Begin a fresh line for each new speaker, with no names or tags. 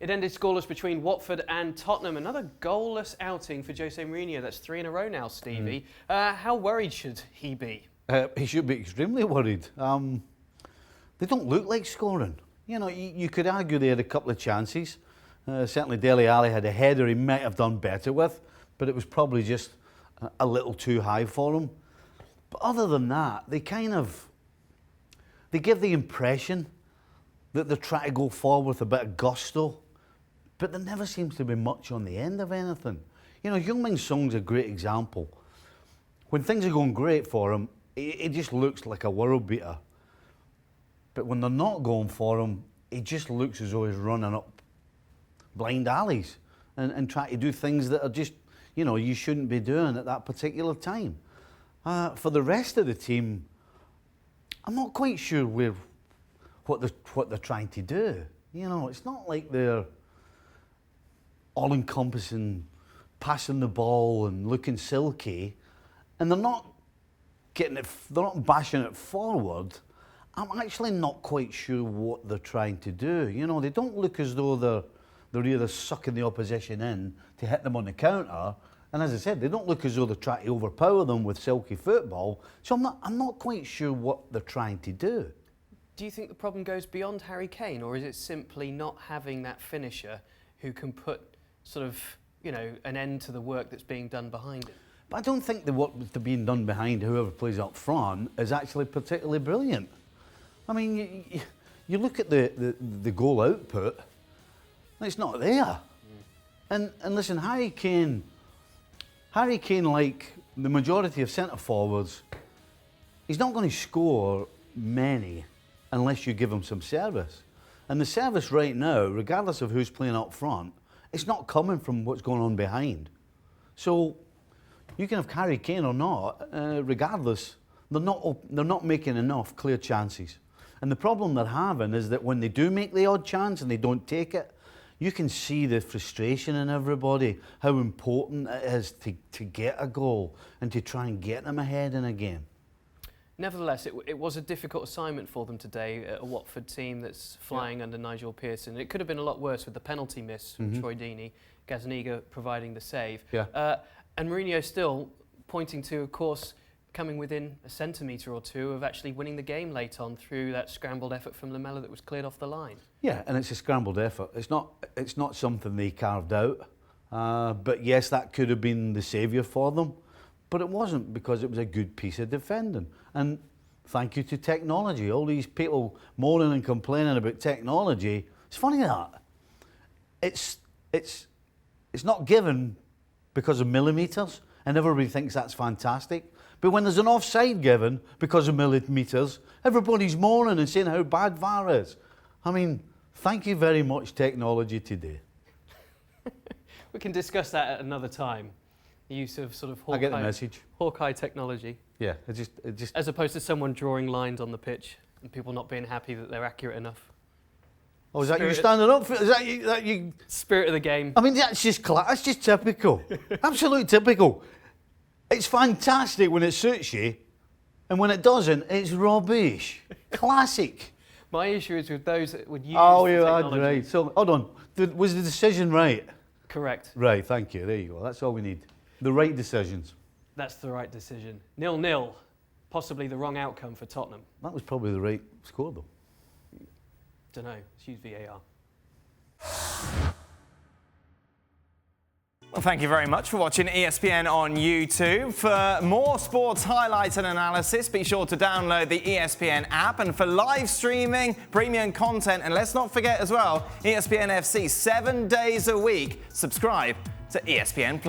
It ended scoreless between Watford and Tottenham. Another goalless outing for Jose Mourinho. That's 3 in a row now, Stevie. How worried should he be?
He should be extremely worried. They don't look like scoring. You know, you could argue they had a couple of chances. Certainly Dele Alli had a header he might have done better with, but it was probably just a little too high for him. But other than that, they give the impression that they're trying to go forward with a bit of gusto, but there never seems to be much on the end of anything. You know, Heung-min Son's a great example. When things are going great for him, it just looks like a world beater. But when they're not going for him, it just looks as though he's running up blind alleys and trying to do things that are just, you know, you shouldn't be doing at that particular time. For the rest of the team, I'm not quite sure what they're trying to do. You know, it's not like they're all-encompassing, passing the ball and looking silky, and they're not bashing it forward. I'm actually not quite sure what they're trying to do. You know, they don't look as though they're either sucking the opposition in to hit them on the counter, and as I said, they don't look as though they're trying to overpower them with silky football. So I'm not quite sure what they're trying to do.
Do you think the problem goes beyond Harry Kane, or is it simply not having that finisher who can put sort of, you know, an end to the work that's being done behind it?
But I don't think the work that's being done behind whoever plays up front is actually particularly brilliant. I mean, you look at the goal output, it's not there. And listen, Harry Kane, like the majority of centre forwards, he's not going to score many unless you give him some service. And the service right now, regardless of who's playing up front, it's not coming from what's going on behind. So you can have Harry Kane or not, regardless, they're not making enough clear chances. And the problem they're having is that when they do make the odd chance and they don't take it, you can see the frustration in everybody, how important it is to get a goal and to try and get them ahead in a game.
Nevertheless, it was a difficult assignment for them today, a Watford team that's flying under Nigel Pearson. It could have been a lot worse with the penalty miss from Troy Deeney, Gazaniga providing the save.
Yeah.
And Mourinho still pointing to, of course, coming within a centimetre or two of actually winning the game late on through that scrambled effort from Lamela that was cleared off the line.
Yeah, and it's a scrambled effort. It's not something they carved out. But yes, that could have been the saviour for them. But it wasn't, because it was a good piece of defending. And thank you to technology. All these people moaning and complaining about technology. It's funny that. It's not given because of millimetres, and everybody thinks that's fantastic. But when there's an offside given because of millimetres, everybody's moaning and saying how bad VAR is. I mean, thank you very much, technology today.
We can discuss that at another time. The use of sort of
I get the message.
Hawkeye technology.
Yeah, it just
as opposed to someone drawing lines on the pitch and people not being happy that they're accurate enough.
Oh, is that you standing up? Is that you?
Spirit of the game.
I mean, that's just typical. Absolutely typical. It's fantastic when it suits you, and when it doesn't, it's rubbish. Classic.
My issue is with those that would use
technology. Right. So, hold on. Was the decision right?
Correct.
Right, thank you. There you go. That's all we need. The right decisions.
That's the right decision. 0-0. Possibly the wrong outcome for Tottenham.
That was probably the right score, though.
Don't know. Let's use VAR.
Well, thank you very much for watching ESPN on YouTube. For more sports highlights and analysis, be sure to download the ESPN app. And for live streaming, premium content, and let's not forget as well, ESPN FC 7 days a week. Subscribe to ESPN+.